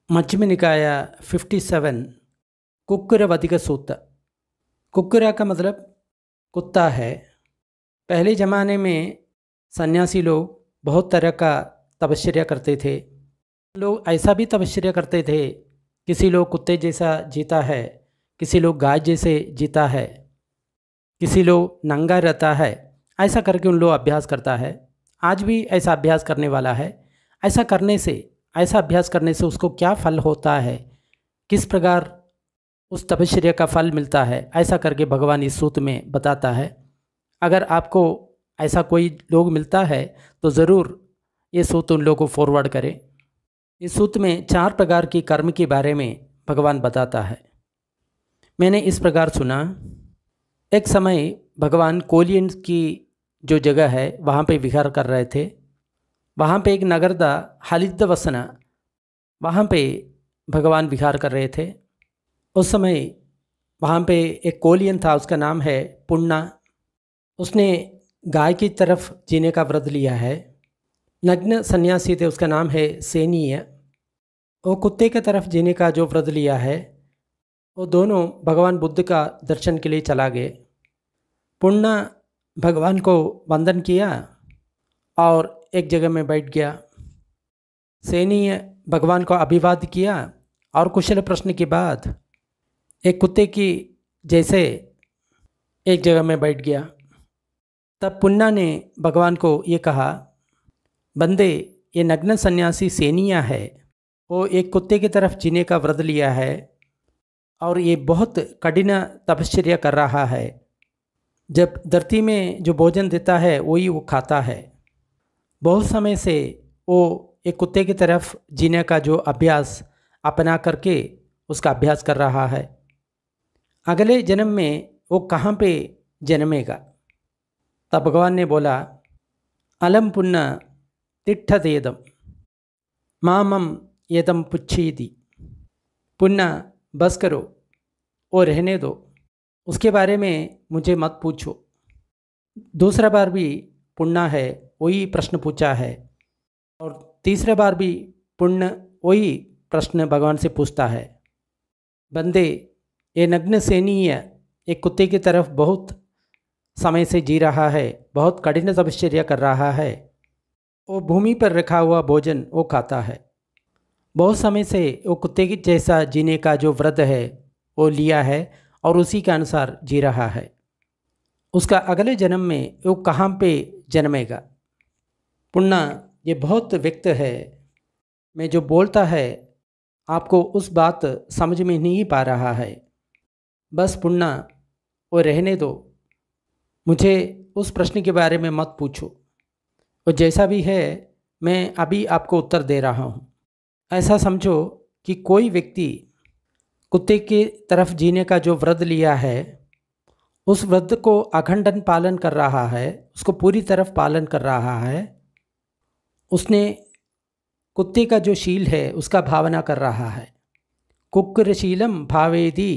मध्यम निकाय 57 कुक्कुरवधिक सूत्र। कुक्कुरा का मतलब कुत्ता है। पहले ज़माने में सन्यासी लोग बहुत तरह का तपश्चर्या करते थे। लोग ऐसा भी तपश्चर्या करते थे, किसी लोग कुत्ते जैसा जीता है, किसी लोग गाय जैसे जीता है, किसी लोग नंगा रहता है। ऐसा करके उन लोग अभ्यास करता है। आज भी ऐसा अभ्यास करने वाला है। ऐसा अभ्यास करने से उसको क्या फल होता है, किस प्रकार उस तपश्चर्या का फल मिलता है, ऐसा करके भगवान इस सूत्र में बताता है। अगर आपको ऐसा कोई लोग मिलता है तो ज़रूर ये सूत्र उन लोगों को फॉरवर्ड करें। इस सूत्र में 4 प्रकार की कर्म के बारे में भगवान बताता है। मैंने इस प्रकार सुना, एक समय भगवान कोलियन की जो जगह है वहाँ पे विहार कर रहे थे। वहाँ पे एक नगरदा हलिद्दवसना, वहाँ पे भगवान विहार कर रहे थे। उस समय वहाँ पे एक कोलियन था, उसका नाम है पुण्ना। उसने गाय की तरफ जीने का व्रत लिया है। नग्न सन्यासी थे, उसका नाम है सेनीय। वो कुत्ते की तरफ जीने का जो व्रत लिया है, वो दोनों भगवान बुद्ध का दर्शन के लिए चला गए। पुण्ना भगवान को वंदन किया और एक जगह में बैठ गया। सेनीय भगवान को अभिवादन किया और कुशल प्रश्न के बाद एक कुत्ते की जैसे एक जगह में बैठ गया। तब पुन्ना ने भगवान को ये कहा, बंदे, ये नग्न सन्यासी सेनिया है, वो एक कुत्ते की तरफ जीने का व्रत लिया है और ये बहुत कठिन तपश्चर्या कर रहा है। जब धरती में जो भोजन देता है वही वो खाता है। बहुत समय से वो एक कुत्ते की तरफ जीने का जो अभ्यास अपना करके उसका अभ्यास कर रहा है। अगले जन्म में वो कहाँ पे जन्मेगा? तब भगवान ने बोला, अलम पुण्य तिष्ठतेदम मामम यदम पुच्छेदी। पुण्य, बस करो और रहने दो, उसके बारे में मुझे मत पूछो। दूसरा बार भी पुण्य है वही प्रश्न पूछा है और तीसरा बार भी पुण्य वही प्रश्न भगवान से पूछता है। बंदे, ये नग्न सेनीय एक कुत्ते की तरफ बहुत समय से जी रहा है, बहुत कठिन तपश्चर्या कर रहा है। वो भूमि पर रखा हुआ भोजन वो खाता है। बहुत समय से वो कुत्ते की जैसा जीने का जो व्रत है वो लिया है और उसी के अनुसार जी रहा है। उसका अगले जन्म में वो कहाँ पे जन्मेगा? पुण्य, ये बहुत व्यक्त है। मैं जो बोलता है आपको उस बात समझ में नहीं पा रहा है। बस पुण्य, वो रहने दो, मुझे उस प्रश्न के बारे में मत पूछो। और जैसा भी है मैं अभी आपको उत्तर दे रहा हूँ। ऐसा समझो कि कोई व्यक्ति कुत्ते की तरफ जीने का जो व्रत लिया है उस व्रत को अखंडन पालन कर रहा है, उसको पूरी तरफ पालन कर रहा है। उसने कुत्ते का जो शील है उसका भावना कर रहा है। कुक्कुरशीलम भावेदी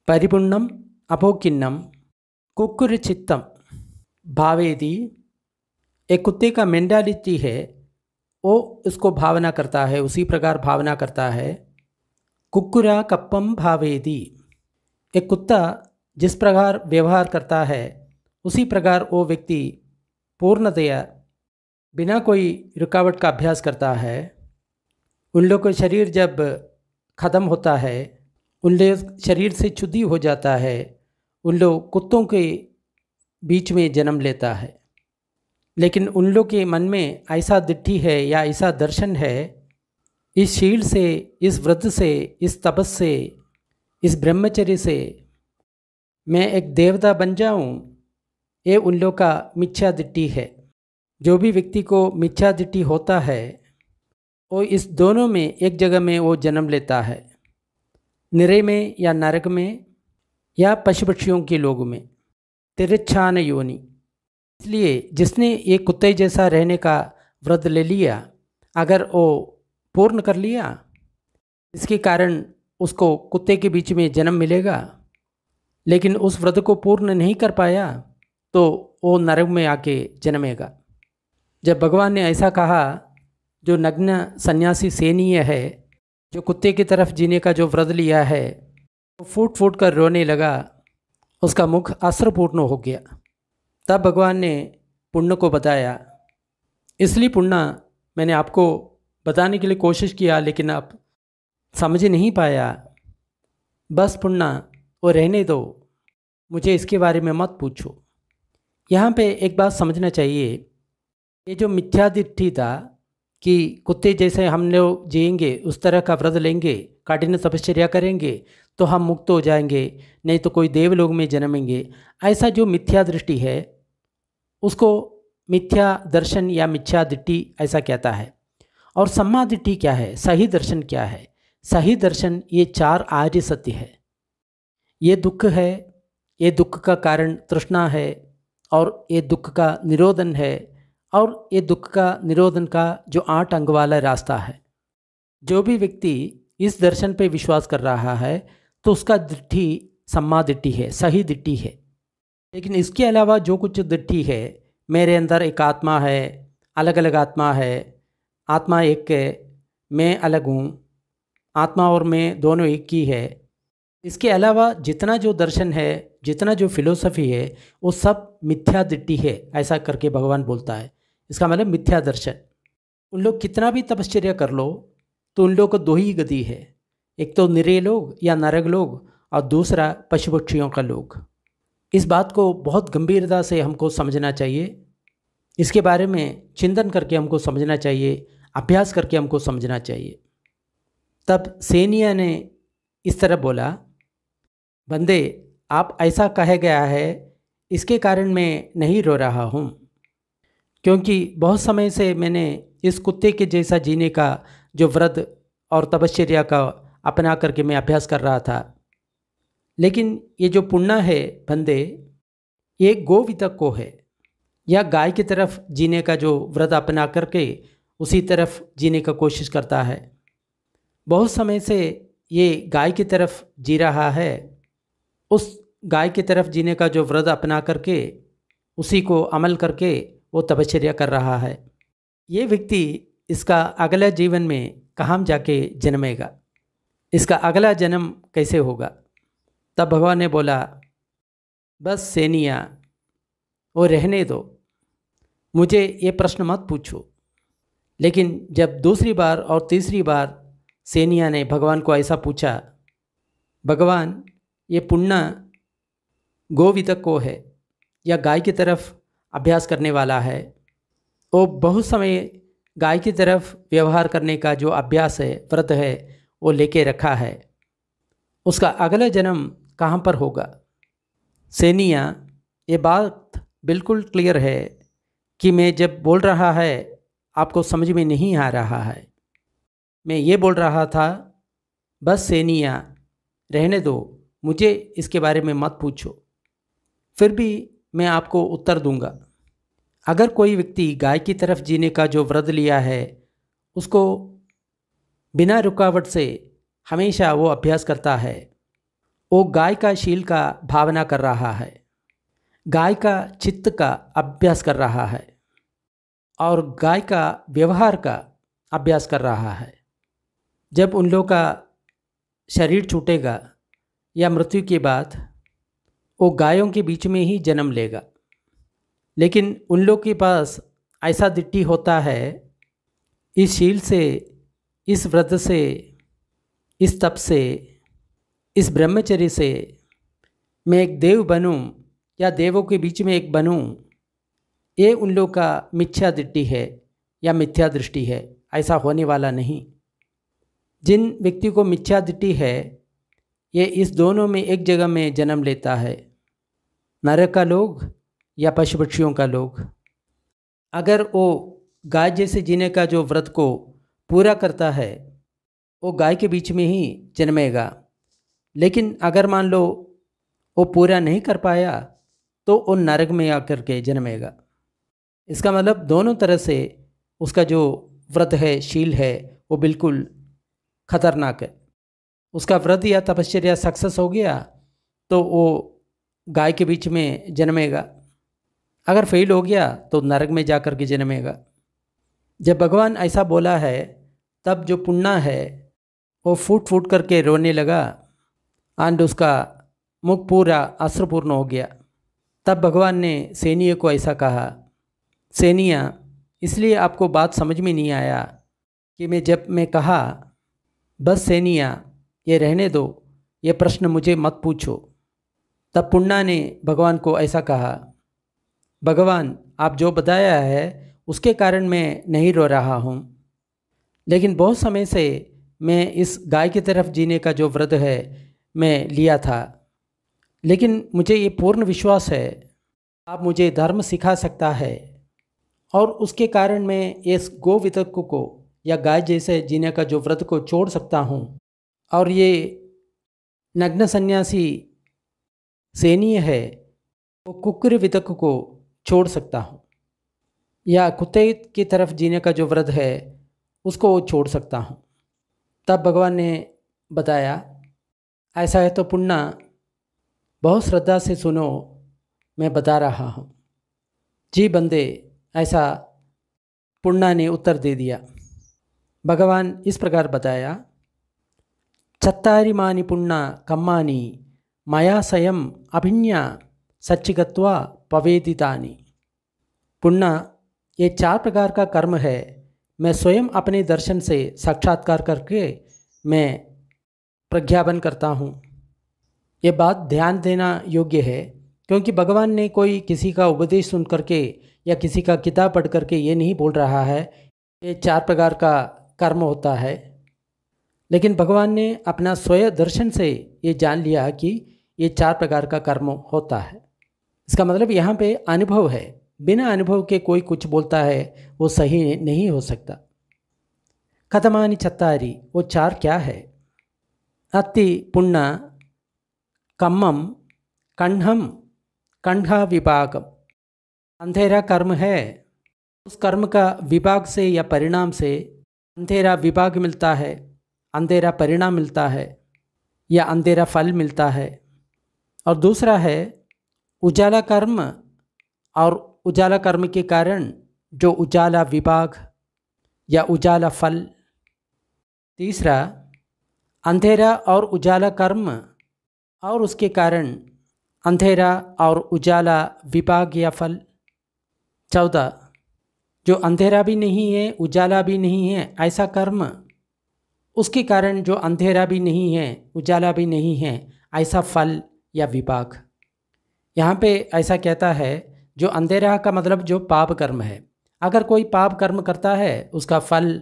परिपुण्यम अभोकिन्नम कुक्कुरचित्तम भावेदी। एक कुत्ते का मेंटालिटी है, वो उसको भावना करता है, उसी प्रकार भावना करता है। कुक्कुरा कप्पम भावेदी, एक कुत्ता जिस प्रकार व्यवहार करता है उसी प्रकार वो व्यक्ति पूर्णतया बिना कोई रुकावट का अभ्यास करता है। उन लोग का शरीर जब ख़त्म होता है, उन लोग शरीर से क्षुद्धि हो जाता है, उन लोग कुत्तों के बीच में जन्म लेता है। लेकिन उन लोग के मन में ऐसा दृष्टि है या ऐसा दर्शन है, इस शील से, इस व्रत से, इस तपस से, इस ब्रह्मचर्य से मैं एक देवता बन जाऊं, ये उन लोग का मिथ्या दृष्टि है। जो भी व्यक्ति को मिथ्या दृष्टि होता है वो इस दोनों में एक जगह में वो जन्म लेता है, निरे में या नरक में या पशु पक्षियों के लोग में, तिरच्छान योनि। इसलिए जिसने ये कुत्ते जैसा रहने का व्रत ले लिया, अगर वो पूर्ण कर लिया, इसके कारण उसको कुत्ते के बीच में जन्म मिलेगा। लेकिन उस व्रत को पूर्ण नहीं कर पाया तो वो नरक में आके जन्मेगा। जब भगवान ने ऐसा कहा, जो नग्न सन्यासी सेनीय है जो कुत्ते की तरफ जीने का जो व्रत लिया है वो फूट फूट कर रोने लगा, उसका मुख अश्रुपूर्ण हो गया। तब भगवान ने पुण्य को बताया। इसलिए पुण्य मैंने आपको बताने के लिए कोशिश किया, लेकिन आप समझ नहीं पाया। बस पुण्य वो रहने दो, मुझे इसके बारे में मत पूछो। यहाँ पे एक बात समझना चाहिए, ये जो मिथ्या दृष्टि था कि कुत्ते जैसे हम लोग जिएंगे, उस तरह का व्रत लेंगे, कठिन तपश्चर्या करेंगे तो हम मुक्त हो जाएंगे, नहीं तो कोई देवलोक में जन्मेंगे, ऐसा जो मिथ्या दृष्टि है उसको मिथ्या दर्शन या मिथ्या दृष्टि ऐसा कहता है। और सम्मा दृष्टि क्या है, सही दर्शन क्या है? सही दर्शन ये 4 आर्य सत्य है। ये दुख है, ये दुख का कारण तृष्णा है, और ये दुख का निरोधन है, और ये दुख का निरोधन का जो 8 अंग वाला रास्ता है। जो भी व्यक्ति इस दर्शन पे विश्वास कर रहा है तो उसका दृष्टि सम्मा दृष्टि है, सही दृष्टि है। लेकिन इसके अलावा जो कुछ दृष्टि है, मेरे अंदर एक आत्मा है, अलग अलग आत्मा है, आत्मा एक है, मैं अलग हूँ, आत्मा और मैं दोनों एक ही है, इसके अलावा जितना जो दर्शन है, जितना जो फिलोसफी है, वो सब मिथ्या दृष्टि है, ऐसा करके भगवान बोलता है। इसका मतलब मिथ्या दर्शन। उन लोग कितना भी तपश्चर्या कर लो तो उन लोगों को 2 ही गति है, एक तो निरीह लोग या नरक लोग, और दूसरा पशु पक्षियों का लोग। इस बात को बहुत गंभीरता से हमको समझना चाहिए, इसके बारे में चिंतन करके हमको समझना चाहिए, अभ्यास करके हमको समझना चाहिए। तब सेनिया ने इस तरह बोला, बंदे आप ऐसा कहा गया है, इसके कारण मैं नहीं रो रहा हूँ, क्योंकि बहुत समय से मैंने इस कुत्ते के जैसा जीने का जो व्रत और तपश्चर्या का अपना करके मैं अभ्यास कर रहा था। लेकिन ये जो पुण्य है बंदे, ये गोवितक को है, या गाय की तरफ जीने का जो व्रत अपना करके उसी तरफ जीने का कोशिश करता है। बहुत समय से ये गाय की तरफ जी रहा है, उस गाय की तरफ जीने का जो व्रत अपना करके उसी को अमल करके वो तपश्चर्या कर रहा है। ये व्यक्ति इसका अगला जीवन में कहाँ जाके जन्मेगा, इसका अगला जन्म कैसे होगा? तब भगवान ने बोला, बस सेनिया वो रहने दो, मुझे ये प्रश्न मत पूछो। लेकिन जब दूसरी बार और तीसरी बार सेनिया ने भगवान को ऐसा पूछा, भगवान ये पुण्य गोवितक को है या गाय की तरफ अभ्यास करने वाला है, वो बहुत समय गाय की तरफ व्यवहार करने का जो अभ्यास है, व्रत है, वो लेके रखा है, उसका अगला जन्म कहाँ पर होगा? सेनिया ये बात बिल्कुल क्लियर है कि मैं जब बोल रहा है आपको समझ में नहीं आ रहा है। मैं ये बोल रहा था, बस सेनिया रहने दो, मुझे इसके बारे में मत पूछो, फिर भी मैं आपको उत्तर दूंगा। अगर कोई व्यक्ति गाय की तरफ जीने का जो व्रत लिया है, उसको बिना रुकावट से हमेशा वो अभ्यास करता है, वो गाय का शील का भावना कर रहा है, गाय का चित्त का अभ्यास कर रहा है, और गाय का व्यवहार का अभ्यास कर रहा है। जब उन लोगों का शरीर छूटेगा या मृत्यु के बाद वो गायों के बीच में ही जन्म लेगा। लेकिन उन लोग के पास ऐसा दृष्टि होता है, इस शील से, इस व्रत से, इस तप से, इस ब्रह्मचर्य से मैं एक देव बनूं या देवों के बीच में एक बनूं, ये उन लोग का मिथ्या दृष्टि है या मिथ्या दृष्टि है। ऐसा होने वाला नहीं। जिन व्यक्ति को मिथ्या दृष्टि है, ये इस दोनों में एक जगह में जन्म लेता है, नरक का लोग या पशु पक्षियों का लोग। अगर वो गाय जैसे जीने का जो व्रत को पूरा करता है, वो गाय के बीच में ही जन्मेगा। लेकिन अगर मान लो वो पूरा नहीं कर पाया तो वो नरक में आकर के जन्मेगा। इसका मतलब दोनों तरह से उसका जो व्रत है, शील है, वो बिल्कुल खतरनाक है। उसका व्रत या तपश्चर्या सक्सेस हो गया तो वो गाय के बीच में जन्मेगा, अगर फेल हो गया तो नरक में जाकर के जन्मेगा। जब भगवान ऐसा बोला है, तब जो पुण्य है वो फूट फूट करके रोने लगा एंड उसका मुख पूरा अश्रुपूर्ण हो गया। तब भगवान ने सेनिया को ऐसा कहा, सेनिया, इसलिए आपको बात समझ में नहीं आया कि जब मैं कहा बस सेनिया ये रहने दो, ये प्रश्न मुझे मत पूछो। तब पुण्णा ने भगवान को ऐसा कहा, भगवान आप जो बताया है उसके कारण मैं नहीं रो रहा हूँ, लेकिन बहुत समय से मैं इस गाय की तरफ जीने का जो व्रत है मैं लिया था, लेकिन मुझे ये पूर्ण विश्वास है आप मुझे धर्म सिखा सकता है और उसके कारण मैं इस गो वितक को या गाय जैसे जीने का जो व्रत को छोड़ सकता हूँ और ये नग्न सन्यासी सेनीय है वो कुक्कुर वितक को छोड़ सकता हूँ या कुत्ते की तरफ जीने का जो व्रत है उसको छोड़ सकता हूँ। तब भगवान ने बताया, ऐसा है तो पुण्णा बहुत श्रद्धा से सुनो, मैं बता रहा हूँ। जी बंदे, ऐसा पुण्णा ने उत्तर दे दिया। भगवान इस प्रकार बताया, चत्तारिमानि पुण्णा कम्मानि मया स्वयं अभिन्या सच्चिगत्वा पवेदितानि। पुण्णा, ये 4 प्रकार का कर्म है, मैं स्वयं अपने दर्शन से साक्षात्कार करके मैं प्रज्ञापन करता हूँ। ये बात ध्यान देना योग्य है, क्योंकि भगवान ने कोई किसी का उपदेश सुन करके या किसी का किताब पढ़ करके ये नहीं बोल रहा है ये 4 प्रकार का कर्म होता है, लेकिन भगवान ने अपना स्वयं दर्शन से ये जान लिया कि ये 4 प्रकार का कर्म होता है। इसका मतलब यहाँ पे अनुभव है, बिना अनुभव के कोई कुछ बोलता है वो सही नहीं हो सकता। कथमानि चत्तारि, वो 4 क्या है? अति पुण्य कम्मम कंढम कंढा विभागम। अंधेरा कर्म है, उस कर्म का विभाग से या परिणाम से अंधेरा विभाग मिलता है, अंधेरा परिणाम मिलता है या अंधेरा फल मिलता है। और दूसरा है उजाला कर्म, और उजाला कर्म के कारण जो उजाला विभाग या उजाला फल। तीसरा अंधेरा और उजाला कर्म और उसके कारण अंधेरा और उजाला विभाग या फल। 14 जो अंधेरा भी नहीं है उजाला भी नहीं है ऐसा कर्म, उसके कारण जो अंधेरा भी नहीं है उजाला भी नहीं है ऐसा फल या विभाग। यहाँ पे ऐसा कहता है जो अंधेरा का मतलब जो पाप कर्म है, अगर कोई पाप कर्म करता है उसका फल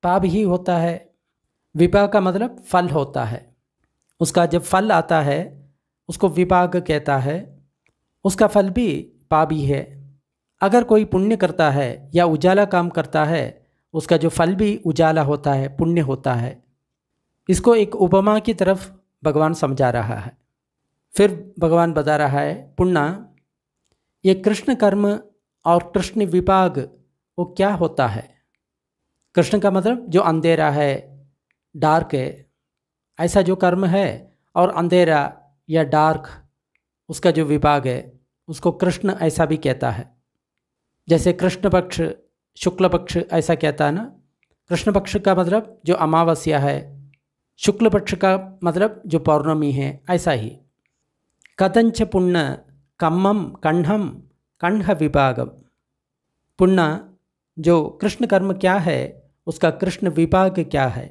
पाप ही होता है। विभाग का मतलब फल होता है, उसका जब फल आता है उसको विभाग कहता है, उसका फल भी पाप ही है। अगर कोई पुण्य करता है या उजाला काम करता है उसका जो फल भी उजाला होता है, पुण्य होता है। इसको एक उपमा की तरफ भगवान समझा रहा है। फिर भगवान बता रहा है, पुण्य ये कृष्ण कर्म और कृष्ण विभाग वो क्या होता है? कृष्ण का मतलब जो अंधेरा है, डार्क है, ऐसा जो कर्म है, और अंधेरा या डार्क उसका जो विभाग है उसको कृष्ण ऐसा भी कहता है। जैसे कृष्ण पक्ष शुक्ल पक्ष ऐसा कहता है ना, कृष्ण पक्ष का मतलब जो अमावस्या है, शुक्ल पक्ष का मतलब जो पौर्णमी है, ऐसा ही। कथंच पुण्य कम्मम कंढम कंढ विभागम। पुण्य जो कृष्ण कर्म क्या है उसका कृष्ण विभाग क्या है,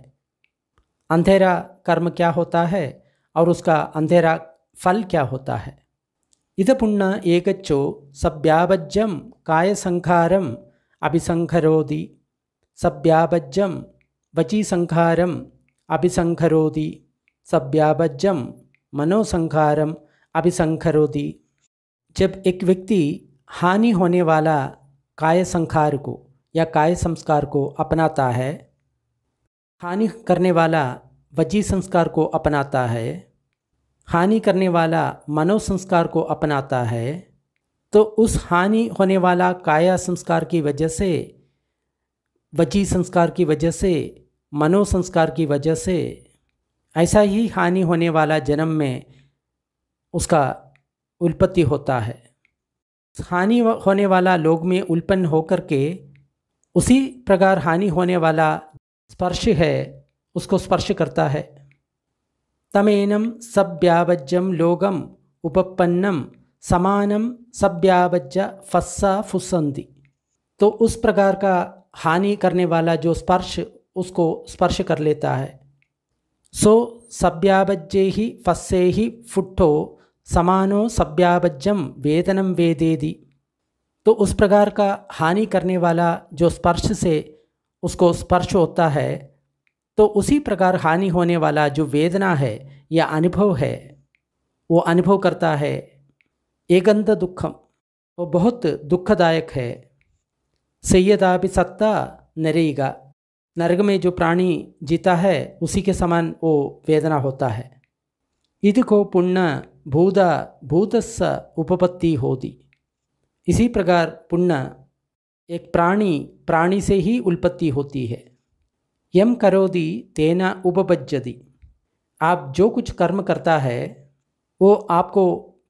अंधेरा कर्म क्या होता है और उसका अंधेरा फल क्या होता है। इद पुण्य एकच्चो सव्यापज्यम काय संखारम अभिसंखरोति, सव्यापज्यम वची संखारम अभिसंखरोति, सव्यापज्यम मनोसंखारम अभिसंखरोति। जब एक व्यक्ति हानि होने वाला काय संखार को या काय संस्कार को अपनाता है, हानि करने वाला वजी संस्कार को अपनाता है, हानि करने वाला मनोसंस्कार को अपनाता है, तो उस हानि होने वाला काया संस्कार की वजह से, वजी संस्कार की वजह से, मनोसंस्कार की वजह से ऐसा ही हानि होने वाला जन्म में उसका उत्पत्ति होता है। हानि होने वाला लोक में उत्पन्न होकर के उसी प्रकार हानि होने वाला स्पर्श है उसको स्पर्श करता है। तमेनं सव्यावज्यम लोकम उपपन्नम समानम सव्यावज्य फस्सा फुस्सन्ति। तो उस प्रकार का हानि करने वाला जो स्पर्श उसको स्पर्श कर लेता है। सो सव्यावज्ये ही फस्से ही फुट्ठो समानो सव्यावज्यम वेदनम वेदेदि। तो उस प्रकार का हानि करने वाला जो स्पर्श से उसको स्पर्श होता है, तो उसी प्रकार हानि होने वाला जो वेदना है या अनुभव है वो अनुभव करता है। एकंत दुखम, वो बहुत दुखदायक है। सय्यदापि सत्ता नरेगा, नरक में जो प्राणी जीता है उसी के समान वो वेदना होता है। इदिको पुण्य भूदा भूतस्स उपपत्ति होती। इसी प्रकार पुण्य एक प्राणी से ही उत्पत्ति होती है। यम करोति तेना उपपज्यति। आप जो कुछ कर्म करता है वो आपको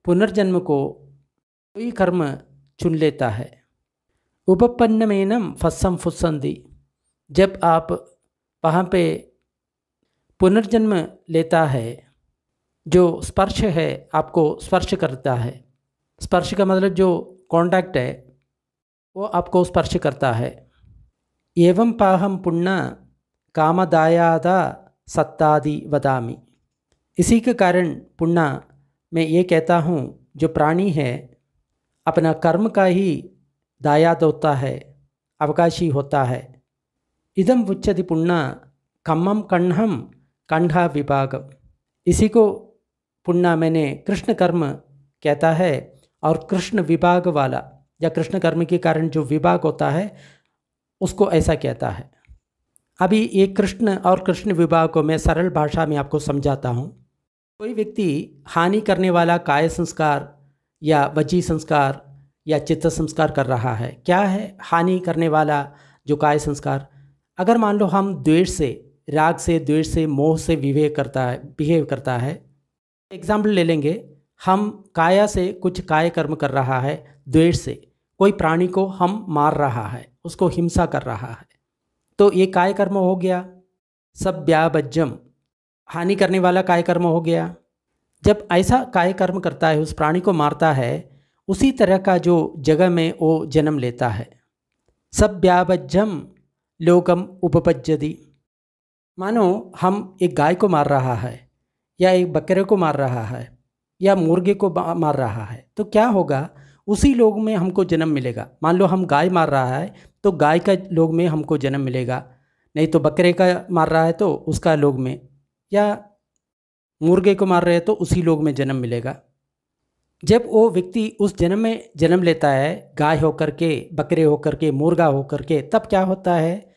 पुनर्जन्म को कोई कर्म चुन लेता है। उपपन्नमेनं फस्सं फुस्सन्ति। जब आप वहाँ पे पुनर्जन्म लेता है, जो स्पर्श है आपको स्पर्श करता है। स्पर्श का मतलब जो कांटेक्ट है वो आपको स्पर्श करता है। एवं पाहम पुण्य कामदायादा सत्तादि वदामि। इसी के कारण पुण्य मैं ये कहता हूँ, जो प्राणी है अपना कर्म का ही दायाद होता है, अवकाशी होता है। इदम उच्यति पुण्य कम्मम कण्हम कंठा विभागम। इसी को पुण्य मैंने कृष्ण कर्म कहता है, और कृष्ण विभाग वाला या कृष्ण कर्म के कारण जो विभाग होता है उसको ऐसा कहता है। अभी ये कृष्ण और कृष्ण विभाग को मैं सरल भाषा में आपको समझाता हूँ। कोई व्यक्ति हानि करने वाला काय संस्कार या वजी संस्कार या चित्त संस्कार कर रहा है। क्या है हानि करने वाला जो काय संस्कार? अगर मान लो हम द्वेष से, राग से, द्वेष से, मोह से बिहेव करता है। एग्जाम्पल ले लेंगे, हम काया से कुछ काय कर्म कर रहा है, द्वेष से कोई प्राणी को हम मार रहा है, उसको हिंसा कर रहा है, तो ये काय कर्म हो गया। सव्यावज्यम, हानि करने वाला काय कर्म हो गया। जब ऐसा काय कर्म करता है, उस प्राणी को मारता है, उसी तरह का जो जगह में वो जन्म लेता है। सव्यावज्यम लोकम उपपज्यति। मानो हम एक गाय को मार रहा है या एक बकरे को मार रहा है या मुर्गे को मार रहा है, तो क्या होगा, उसी लोक में हमको जन्म मिलेगा। मान लो हम गाय मार रहा है तो गाय का लोक में हमको जन्म मिलेगा, नहीं तो बकरे का मार रहा है तो उसका लोक में, या मुर्गे को मार रहे हैं तो उसी लोक में जन्म मिलेगा। जब वो व्यक्ति उस जन्म में जन्म लेता है, गाय होकर के, बकरे होकर के, मुर्गा होकर के, तब क्या होता है,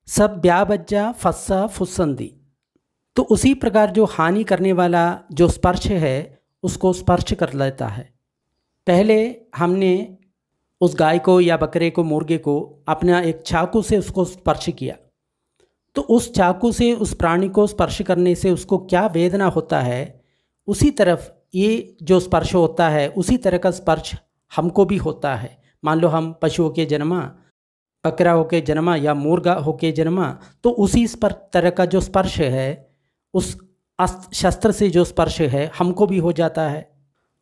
सव्यावज्या फस्सा फुस्सन्ति। तो उसी प्रकार जो हानि करने वाला जो स्पर्श है उसको स्पर्श कर लेता है। पहले हमने उस गाय को या बकरे को, मुर्गे को अपना एक चाकू से उसको स्पर्श किया, तो उस चाकू से उस प्राणी को स्पर्श करने से उसको क्या वेदना होता है, उसी तरफ ये जो स्पर्श होता है उसी तरह का स्पर्श हमको भी होता है। मान लो हम पशु होके जन्मा, बकरा होके जन्मा या मुर्गा होके जन्मा, तो उसी तरह का जो स्पर्श है, उस शस्त्र से जो स्पर्श है हमको भी हो जाता है।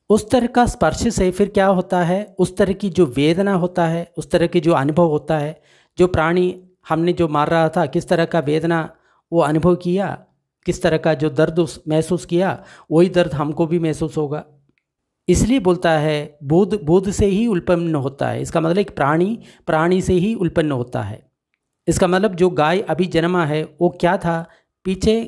उस तरह का स्पर्श से फिर क्या होता है, उस तरह की जो वेदना होता है, उस तरह की जो अनुभव होता है, जो प्राणी हमने जो मार रहा था किस तरह का वेदना वो अनुभव किया, किस तरह का जो दर्द महसूस किया, वही दर्द हमको भी महसूस होगा। इसलिए बोलता है बुद्ध से ही उत्पन्न होता है। इसका मतलब एक प्राणी से ही उत्पन्न होता है। इसका मतलब जो गाय अभी जन्मा है वो क्या था, पीछे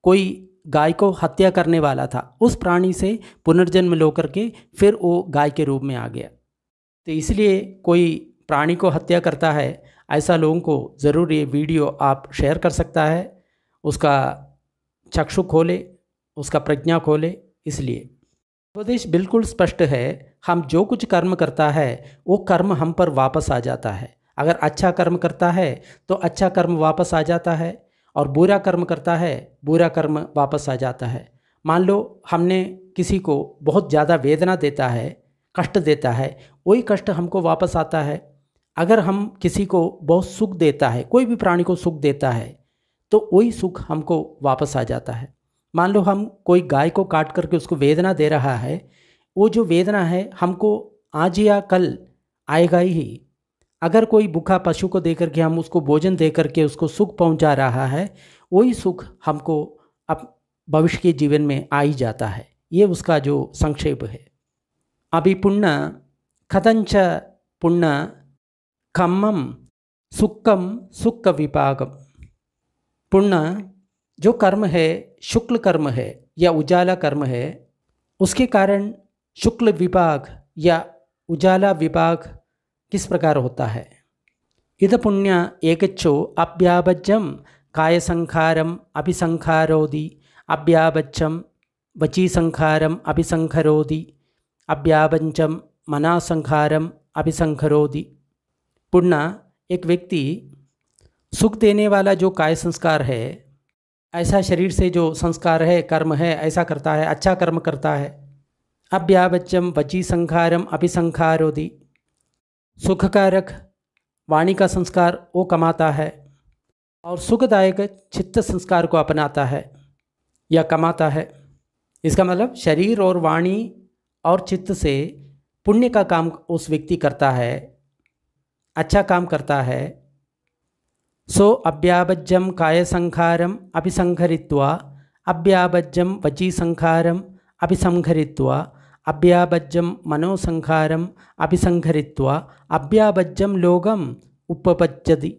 कोई गाय को हत्या करने वाला था, उस प्राणी से पुनर्जन्म लो करके फिर वो गाय के रूप में आ गया। तो इसलिए कोई प्राणी को हत्या करता है, ऐसा लोगों को ज़रूर ये वीडियो आप शेयर कर सकता है, उसका चक्षु खोले, उसका प्रज्ञा खोले। इसलिए उपदेश बिल्कुल स्पष्ट है, हम जो कुछ कर्म करता है वो कर्म हम पर वापस आ जाता है। अगर अच्छा कर्म करता है तो अच्छा कर्म वापस आ जाता है, और बुरा कर्म करता है बुरा कर्म वापस आ जाता है। मान लो हमने किसी को बहुत ज़्यादा वेदना देता है, कष्ट देता है, वही कष्ट हमको वापस आता है। अगर हम किसी को बहुत सुख देता है, कोई भी प्राणी को सुख देता है, तो वही सुख हमको वापस आ जाता है। मान लो हम कोई गाय को काट करके उसको वेदना दे रहा है, वो जो वेदना है हमको आज या कल आएगा ही। अगर कोई भूखा पशु को दे करके हम उसको भोजन दे करके उसको सुख पहुंचा रहा है, वही सुख हमको अब भविष्य के जीवन में आ ही जाता है। ये उसका जो संक्षेप है। अभी पुण्य कथंच पुण्य खम्मम सुक्कम सुख विपाकम। पुण्य जो कर्म है, शुक्ल कर्म है या उजाला कर्म है, उसके कारण शुक्ल विभाग या उजाला विभाग किस प्रकार होता है। इद पुण्य एकच्चो अभ्याबज्जम काय संखारम अभिसंखारोदि अभ्याबज्जम वची संखारम अभिसंखरोदि अभ्याबज्जम मना संखारम अभिसंखरोदि। पुण्य एक व्यक्ति सुख देने वाला जो काय संस्कार है, ऐसा शरीर से जो संस्कार है, कर्म है, ऐसा करता है, अच्छा कर्म करता है। अभ्याबज्जम वची संखारम अभिसंखारोदि, सुखकारक वाणी का संस्कार वो कमाता है और सुखदायक चित्त संस्कार को अपनाता है या कमाता है। इसका मतलब शरीर और वाणी और चित्त से पुण्य का काम उस व्यक्ति करता है, अच्छा काम करता है। सो अभ्याबज्जम काय संखारम अभिसंखरित्वा अभ्याबज्जम वची संखारम अभिसंखरित्वा अभ्याबज्जम मनोसंखारम अभिसंखरित्वा अभ्याबज्जम लोगम उपपज्जति।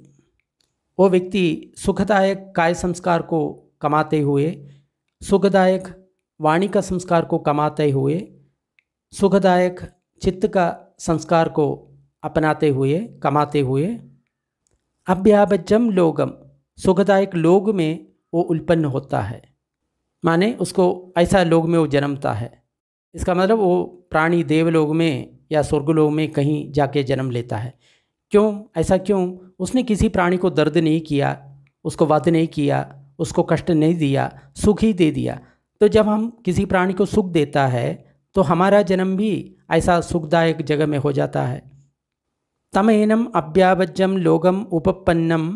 वो व्यक्ति सुखदायक काय संस्कार को कमाते हुए, सुखदायक वाणी का संस्कार को कमाते हुए, सुखदायक चित्त का संस्कार को अपनाते हुए, कमाते हुए, अभ्याबज्जम लोगम सुखदायक लोग में वो उत्पन्न होता है। माने उसको ऐसा लोग में वो जन्मता है। इसका मतलब वो प्राणी देवलोक में या स्वर्गलोक में कहीं जाके जन्म लेता है। क्यों ऐसा? क्यों? उसने किसी प्राणी को दर्द नहीं किया, उसको वध नहीं किया, उसको कष्ट नहीं दिया, सुख ही दे दिया। तो जब हम किसी प्राणी को सुख देता है तो हमारा जन्म भी ऐसा सुखदायक जगह में हो जाता है। तमेनम अभ्याबज्जम लोगम उपपन्नम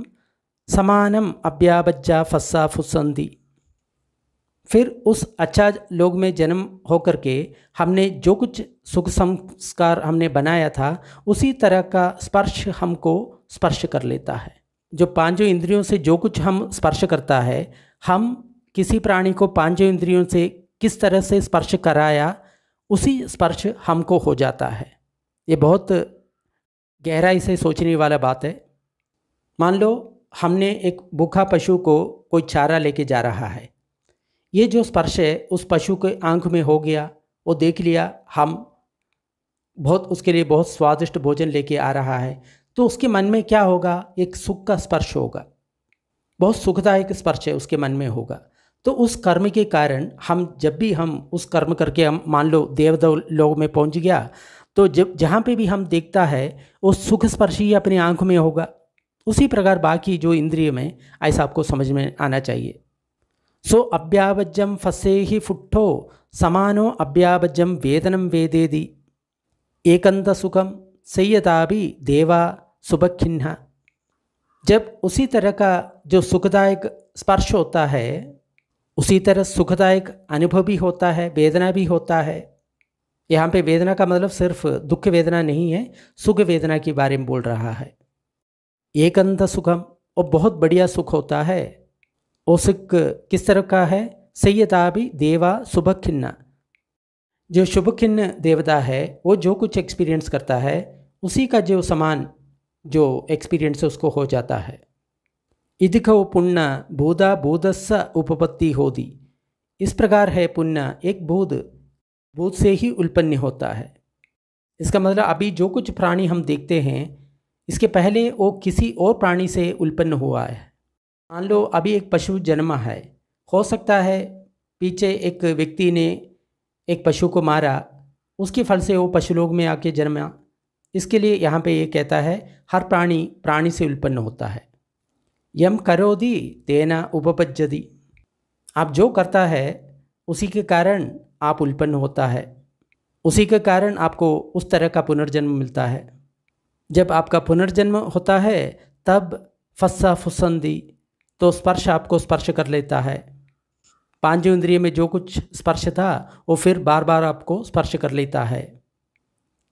समानम अभ्याबज्जा फस्सा फुस्संदी। फिर उस अच्छा लोग में जन्म होकर के हमने जो कुछ सुख संस्कार हमने बनाया था, उसी तरह का स्पर्श हमको स्पर्श कर लेता है। जो पांचों इंद्रियों से जो कुछ हम स्पर्श करता है, हम किसी प्राणी को पांचों इंद्रियों से किस तरह से स्पर्श कराया, उसी स्पर्श हमको हो जाता है। ये बहुत गहराई से सोचने वाला बात है। मान लो हमने एक भूखा पशु को कोई चारा लेके जा रहा है, ये जो स्पर्श है उस पशु के आंख में हो गया, वो देख लिया हम बहुत उसके लिए बहुत स्वादिष्ट भोजन लेके आ रहा है, तो उसके मन में क्या होगा? एक सुख का स्पर्श होगा, बहुत सुखदायक स्पर्श है उसके मन में होगा। तो उस कर्म के कारण हम जब भी हम उस कर्म करके हम मान लो देवलोक में पहुंच गया, तो जब जहाँ पे भी हम देखता है वो सुख स्पर्श ही अपनी आंख में होगा। उसी प्रकार बाकी जो इंद्रिय में ऐसा आपको समझ में आना चाहिए। सो अभ्याबज्जम फसे ही फुट्ठो समानो अभ्याबज्जम वेदनम वेदेदि एकंत सुखम सय्यताभि देवा सुबखिन्हा। जब उसी तरह का जो सुखदायक स्पर्श होता है, उसी तरह सुखदायक अनुभव भी होता है, वेदना भी होता है। यहाँ पे वेदना का मतलब सिर्फ दुख वेदना नहीं है, सुख वेदना के बारे में बोल रहा है। एकंत सुखम, और बहुत बढ़िया सुख होता है। वो सुख किस तरह का है? सय्यताभि देवा शुभखिन्ना। जो शुभखिन्न देवता है वो जो कुछ एक्सपीरियंस करता है उसी का जो समान जो एक्सपीरियंस उसको हो जाता है। इदिको पुण्य भूदा भूदस्स उपपत्ति होती। इस प्रकार है पुण्य एक भूत से ही उत्पन्न होता है। इसका मतलब अभी जो कुछ प्राणी हम देखते हैं, इसके पहले वो किसी और प्राणी से उत्पन्न हुआ है। मान लो अभी एक पशु जन्मा है, हो सकता है पीछे एक व्यक्ति ने एक पशु को मारा, उसके फल से वो पशुलोक में आके जन्मा। इसके लिए यहाँ पे ये कहता है हर प्राणी से उत्पन्न होता है। यम करोति तेना उपपज्जति। आप जो करता है उसी के कारण आप उत्पन्न होता है, उसी के कारण आपको उस तरह का पुनर्जन्म मिलता है। जब आपका पुनर्जन्म होता है तब फस्सा फुस्संदी, तो स्पर्श आपको स्पर्श कर लेता है। पांचों इंद्रिय में जो कुछ स्पर्श था वो फिर बार बार आपको स्पर्श कर लेता है।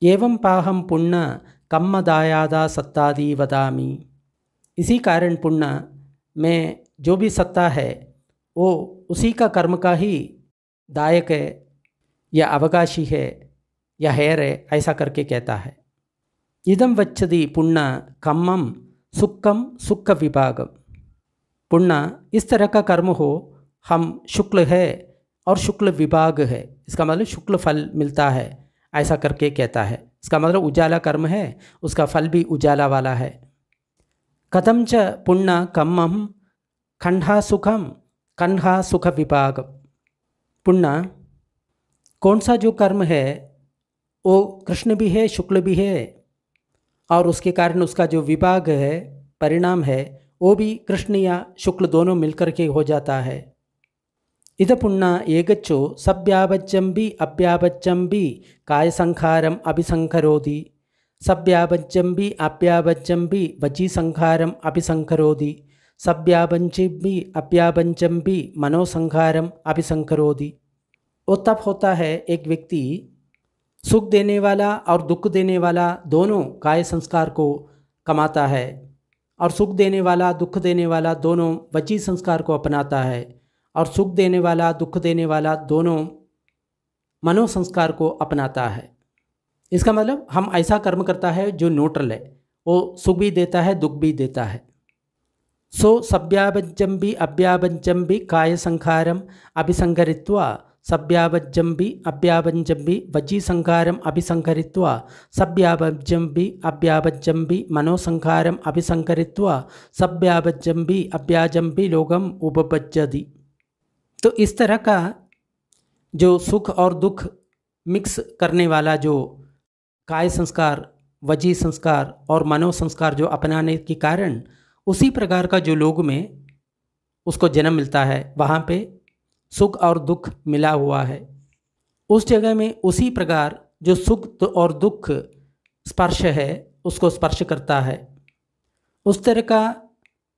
एवं पाहम पुण्य कम्मदायादा सत्तादि वदामि। इसी कारण पुण्य में जो भी सत्ता है वो उसी का कर्म का ही दायक है या अवकाशी है या हेर है, ऐसा करके कहता है। इदम वच्छति पुण्य कम्मम सुक्कम सुख विभागम। पुण्य इस तरह का कर्म हो, हम शुक्ल है और शुक्ल विभाग है, इसका मतलब शुक्ल फल मिलता है, ऐसा करके कहता है। इसका मतलब उजाला कर्म है, उसका फल भी उजाला वाला है। कथम च पुण्य कम्मम खंडा सुखम खंडा सुख विभाग। पुण्य कौन सा जो कर्म है वो कृष्ण भी है शुक्ल भी है, और उसके कारण उसका जो विभाग है, परिणाम है, वो भी कृष्ण या शुक्ल दोनों मिलकर के हो जाता है। इद पुण्य एकच्चो सव्यापज्यम भी अव्यापज्यम भी काय संखारम अभिसंकरोति, सव्यापज्यम भी अव्यापज्यम भी वची संखारम अभिसंकरोति, सव्यापंचम भी अव्यापंचम भी मनोसंखारम अभिसंकरोति। वो तब होता है एक व्यक्ति सुख देने वाला और दुख देने वाला दोनों काय संस्कार को कमाता है, और सुख देने वाला दुख देने वाला दोनों वची संस्कार को अपनाता है, और सुख देने वाला दुख देने वाला दोनों मनोसंस्कार को अपनाता है। इसका मतलब हम ऐसा कर्म करता है जो न्यूट्रल है, वो सुख भी देता है दुख भी देता है। सो सव्यापज्यम भी अव्यापज्यम भी काय संखारम अभिसंकरित्वा, सव्यापज्यम भी अव्यापज्यम भी वची संखारम अभिसंकरित्वा, सव्यापज्यम भी अव्यापज्यम भी मनोसंखारम अभिसंकरित्वा, सव्यापज्यम भी अव्याजम भी लोकम उपपज्यति। तो इस तरह का जो सुख और दुख मिक्स करने वाला जो काय संस्कार, वजी संस्कार और मनोसंस्कार जो अपनाने के कारण उसी प्रकार का जो लोग में उसको जन्म मिलता है, वहाँ पे सुख और दुख मिला हुआ है। उस जगह में उसी प्रकार जो सुख और दुख स्पर्श है उसको स्पर्श करता है। उस तरह का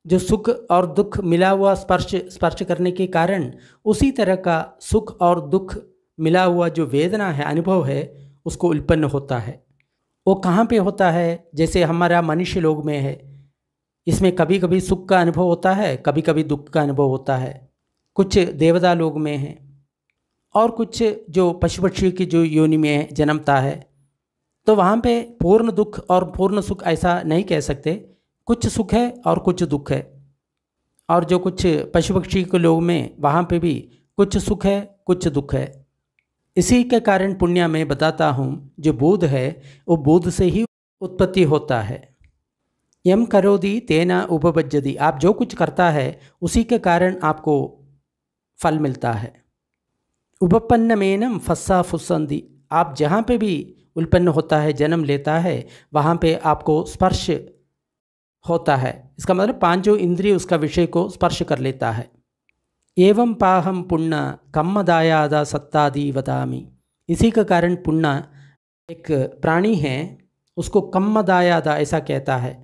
जो सुख और दुख मिला हुआ स्पर्श करने के कारण उसी तरह का सुख और दुख मिला हुआ जो वेदना है, अनुभव है, उसको उत्पन्न होता है। वो कहाँ पे होता है? जैसे हमारा मनुष्य लोग में है, इसमें कभी कभी सुख का अनुभव होता है, कभी कभी दुख का अनुभव होता है। कुछ देवता लोग में है, और कुछ जो पशु पक्षी की जो योनि में जन्मता है, तो वहाँ पे पूर्ण दुख और पूर्ण सुख ऐसा नहीं कह सकते। कुछ सुख है और कुछ दुख है। और जो कुछ पशु पक्षी के लोग में वहाँ पे भी कुछ सुख है कुछ दुख है। इसी के कारण पुण्य में बताता हूँ, जो बोध है वो बोध से ही उत्पत्ति होता है। यम करोति तेना उपपज्यति। आप जो कुछ करता है उसी के कारण आपको फल मिलता है। उपपन्नमेनम फस्सा फुस्सन्ति। आप जहाँ पे भी उत्पन्न होता है, जन्म लेता है, वहाँ पे आपको स्पर्श होता है। इसका मतलब पांचों इंद्रिय उसका विषय को स्पर्श कर लेता है। एवं पाहम पुण्य कम्मदायादा सत्तादि वदामि। इसी का कारण पुण्य एक प्राणी है, उसको कम्मदायादा ऐसा कहता है।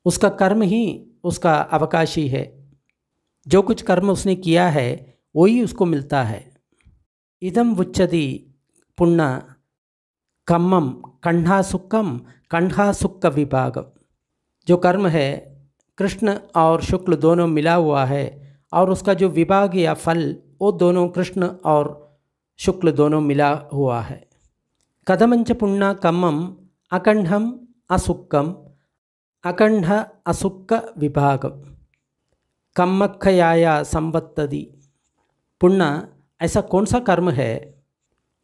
उसका कर्म ही उसका अवकाशी है। जो कुछ कर्म उसने किया है वही उसको मिलता है। इदम वुच्यति पुण्य कम्मम कंठा सुक्कम कंठा सुक्क विभाग। जो कर्म है कृष्ण और शुक्ल दोनों मिला हुआ है, और उसका जो विभाग या फल वो दोनों कृष्ण और शुक्ल दोनों मिला हुआ है। कथमंच पुण्य कम्मम अकंठम असुक्कम अकंठ असुक्क विभाग कम्मख्याया संवत्तति। पुण्य ऐसा कौन सा कर्म है,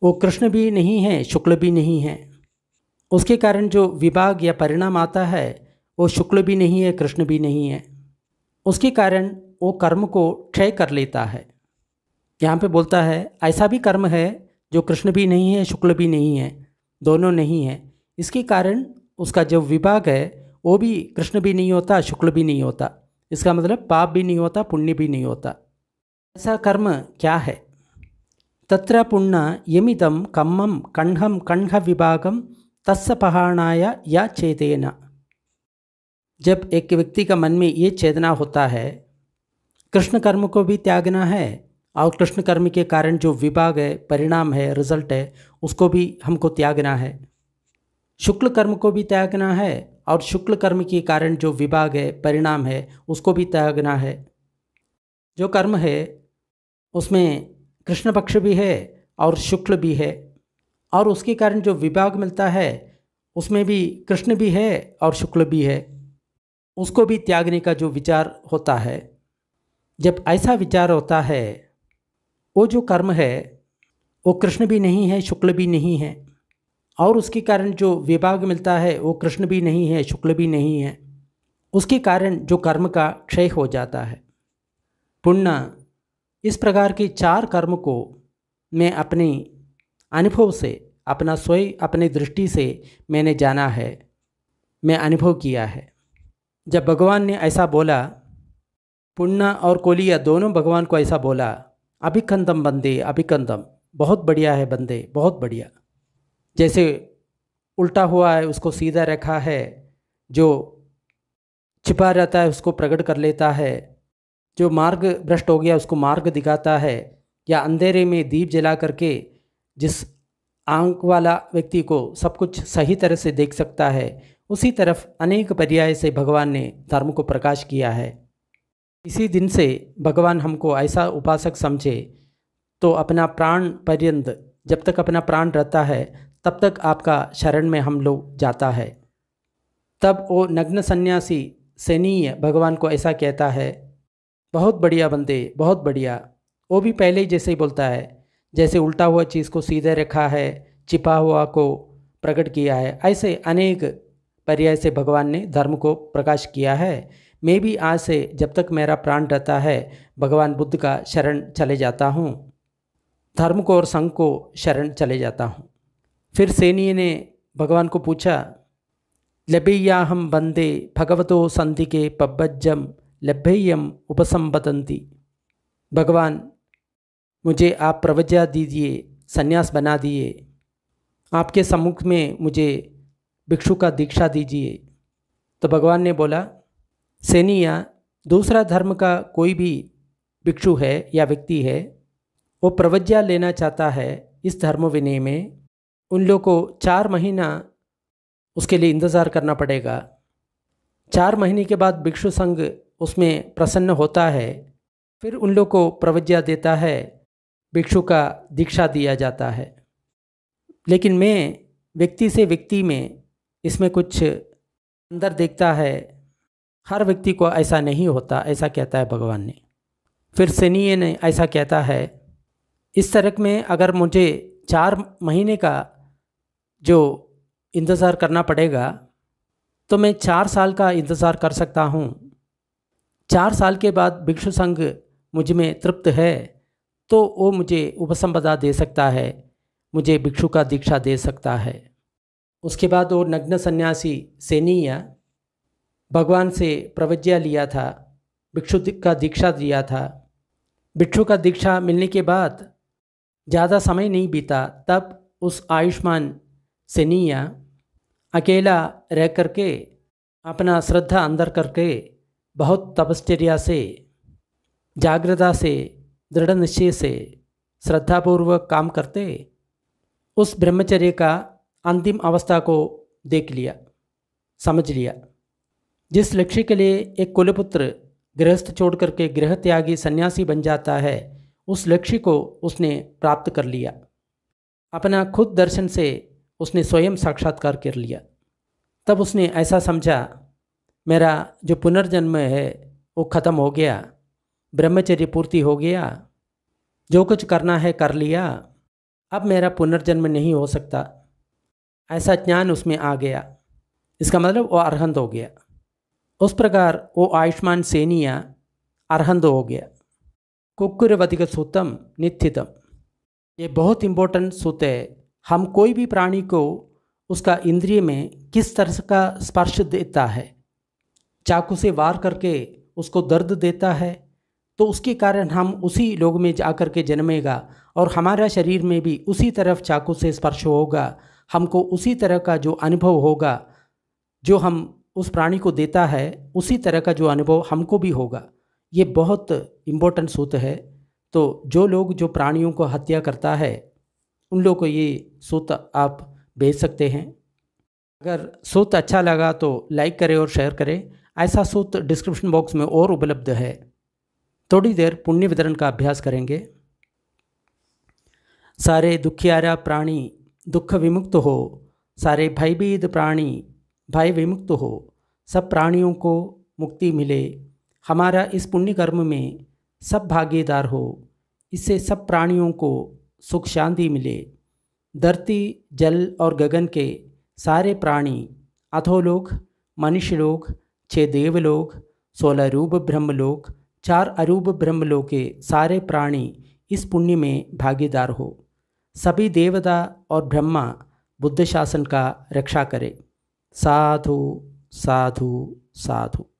वो कृष्ण भी नहीं है शुक्ल भी नहीं है, उसके कारण जो विभाग या परिणाम आता है वो शुक्ल भी नहीं है कृष्ण भी नहीं है, उसके कारण वो कर्म को क्षय कर लेता है। यहाँ पे बोलता है ऐसा भी कर्म है जो कृष्ण भी नहीं है शुक्ल भी नहीं है, दोनों नहीं है, इसके कारण उसका जो विभाग है वो भी कृष्ण भी नहीं होता शुक्ल भी नहीं होता। इसका मतलब पाप भी नहीं होता पुण्य भी नहीं होता। ऐसा कर्म क्या है? तत्र पुण्य यमिदं कम्मं कंठं कंठ विभागम तस्य पहाणाय या चेतेन। जब एक व्यक्ति का मन में ये चेतना होता है कृष्ण कर्म को भी त्यागना है और कृष्ण कर्म के कारण जो विभाग है, परिणाम है, रिजल्ट है, उसको भी हमको त्यागना है। शुक्ल कर्म को भी त्यागना है और शुक्ल कर्म के कारण जो विभाग है, परिणाम है, उसको भी त्यागना है। जो कर्म है उसमें कृष्ण पक्ष भी है और शुक्ल भी है, और उसके कारण जो विभाग मिलता है उसमें भी कृष्ण भी है और शुक्ल भी है, उसको भी त्यागने का जो विचार होता है। जब ऐसा विचार होता है, वो जो कर्म है वो कृष्ण भी नहीं है, शुक्ल भी नहीं है, और उसके कारण जो विभाग मिलता है वो कृष्ण भी नहीं है, शुक्ल भी नहीं है, उसके कारण जो कर्म का क्षय हो जाता है। पुण्य इस प्रकार के 4 कर्म को मैं अपने अनुभव से, अपना स्वयं अपनी दृष्टि से मैंने जाना है, मैं अनुभव किया है। जब भगवान ने ऐसा बोला, पुण्य और कोलिया दोनों भगवान को ऐसा बोला, अभिकंदम बंदे अभिकंदम, बहुत बढ़िया है बंदे, बहुत बढ़िया। जैसे उल्टा हुआ है उसको सीधा रखा है, जो छिपा रहता है उसको प्रकट कर लेता है, जो मार्ग भ्रष्ट हो गया उसको मार्ग दिखाता है, या अंधेरे में दीप जला करके जिस आंख वाला व्यक्ति को सब कुछ सही तरह से देख सकता है, उसी तरफ अनेक पर्याय से भगवान ने धर्म को प्रकाश किया है। इसी दिन से भगवान हमको ऐसा उपासक समझे तो अपना प्राण पर्यंत, जब तक अपना प्राण रहता है तब तक आपका शरण में हम लोग जाता है। तब वो नग्न सन्यासी सैनीय भगवान को ऐसा कहता है, बहुत बढ़िया बंदे, बहुत बढ़िया। वो भी पहले ही जैसे ही बोलता है, जैसे उल्टा हुआ चीज़ को सीधे रखा है, छिपा हुआ को प्रकट किया है, ऐसे अनेक पर्याय से भगवान ने धर्म को प्रकाश किया है। मैं भी आज से जब तक मेरा प्राण रहता है भगवान बुद्ध का शरण चले जाता हूँ, धर्म को और संघ को शरण चले जाता हूँ। फिर सैनीय ने भगवान को पूछा, लभेय्याहम बंदे भगवतो संधिके पब्बज्जम लभेय्यम उपसंबदंती। भगवान मुझे आप प्रवज्ञा दीजिए, संन्यास बना दिए, आपके सम्मुख में मुझे भिक्षु का दीक्षा दीजिए। तो भगवान ने बोला, सैनिया, दूसरा धर्म का कोई भी भिक्षु है या व्यक्ति है, वो प्रवज्ञा लेना चाहता है इस धर्म विनय में, उन लोगों को 4 महीना उसके लिए इंतज़ार करना पड़ेगा। 4 महीने के बाद भिक्षु संघ उसमें प्रसन्न होता है, फिर उन लोगों को प्रवज्ञा देता है, भिक्षु का दीक्षा दिया जाता है। लेकिन मैं व्यक्ति से व्यक्ति में इसमें कुछ अंदर देखता है, हर व्यक्ति को ऐसा नहीं होता, ऐसा कहता है भगवान ने। फिर सैनीय ने ऐसा कहता है, इस तरह में अगर मुझे 4 महीने का जो इंतज़ार करना पड़ेगा तो मैं 4 साल का इंतज़ार कर सकता हूँ। 4 साल के बाद भिक्षु संघ मुझ में तृप्त है तो वो मुझे उपसंपदा दे सकता है, मुझे भिक्षु का दीक्षा दे सकता है। उसके बाद वो नग्न सन्यासी सैनीय भगवान से प्रवज्ञा लिया था, भिक्षु का दीक्षा दिया था। भिक्षु का दीक्षा मिलने के बाद ज़्यादा समय नहीं बीता, तब उस आयुष्मान सैनीय अकेला रह करके अपना श्रद्धा अंदर करके बहुत तपश्चर्या से, जागृता से, दृढ़ निश्चय से, श्रद्धापूर्वक काम करते उस ब्रह्मचर्य का अंतिम अवस्था को देख लिया, समझ लिया। जिस लक्ष्य के लिए एक कुलपुत्र गृहस्थ छोड़ करके गृह त्यागी सन्यासी बन जाता है, उस लक्ष्य को उसने प्राप्त कर लिया। अपना खुद दर्शन से उसने स्वयं साक्षात्कार कर लिया। तब उसने ऐसा समझा, मेरा जो पुनर्जन्म है वो ख़त्म हो गया, ब्रह्मचर्य पूर्ति हो गया, जो कुछ करना है कर लिया, अब मेरा पुनर्जन्म नहीं हो सकता, ऐसा ज्ञान उसमें आ गया। इसका मतलब वो अरहंत हो गया। उस प्रकार वो आयुष्मान सैनीय अरहंत हो गया। कुक्कुरवधिक सूतम नित्थितम, ये बहुत इम्पोर्टेंट सूत्र है। हम कोई भी प्राणी को उसका इंद्रिय में किस तरह का स्पर्श देता है, चाकू से वार करके उसको दर्द देता है तो उसके कारण हम उसी लोक में जाकर के जन्मेगा और हमारा शरीर में भी उसी तरफ चाकू से स्पर्श होगा, हमको उसी तरह का जो अनुभव होगा, जो हम उस प्राणी को देता है उसी तरह का जो अनुभव हमको भी होगा। ये बहुत इम्पोर्टेंट सूत्र है। तो जो लोग जो प्राणियों को हत्या करता है उन लोगों को ये सूत्र आप भेज सकते हैं। अगर सूत्र अच्छा लगा तो लाइक करें और शेयर करें। ऐसा सूत्र डिस्क्रिप्शन बॉक्स में और उपलब्ध है। थोड़ी देर पुण्य वितरण का अभ्यास करेंगे। सारे दुखियारा प्राणी दुख विमुक्त हो, सारे भयभीत प्राणी भय विमुक्त हो, सब प्राणियों को मुक्ति मिले। हमारा इस पुण्य कर्म में सब भागीदार हो, इससे सब प्राणियों को सुख शांति मिले। धरती जल और गगन के सारे प्राणी, अधोलोक, मनुष्यलोक, 6 देवलोक, 16 रूप ब्रह्मलोक, 4 अरूप ब्रह्मलोक के सारे प्राणी इस पुण्य में भागीदार हो। सभी देवता और ब्रह्मा बुद्ध शासन का रक्षा करे। साधु साधु साधु।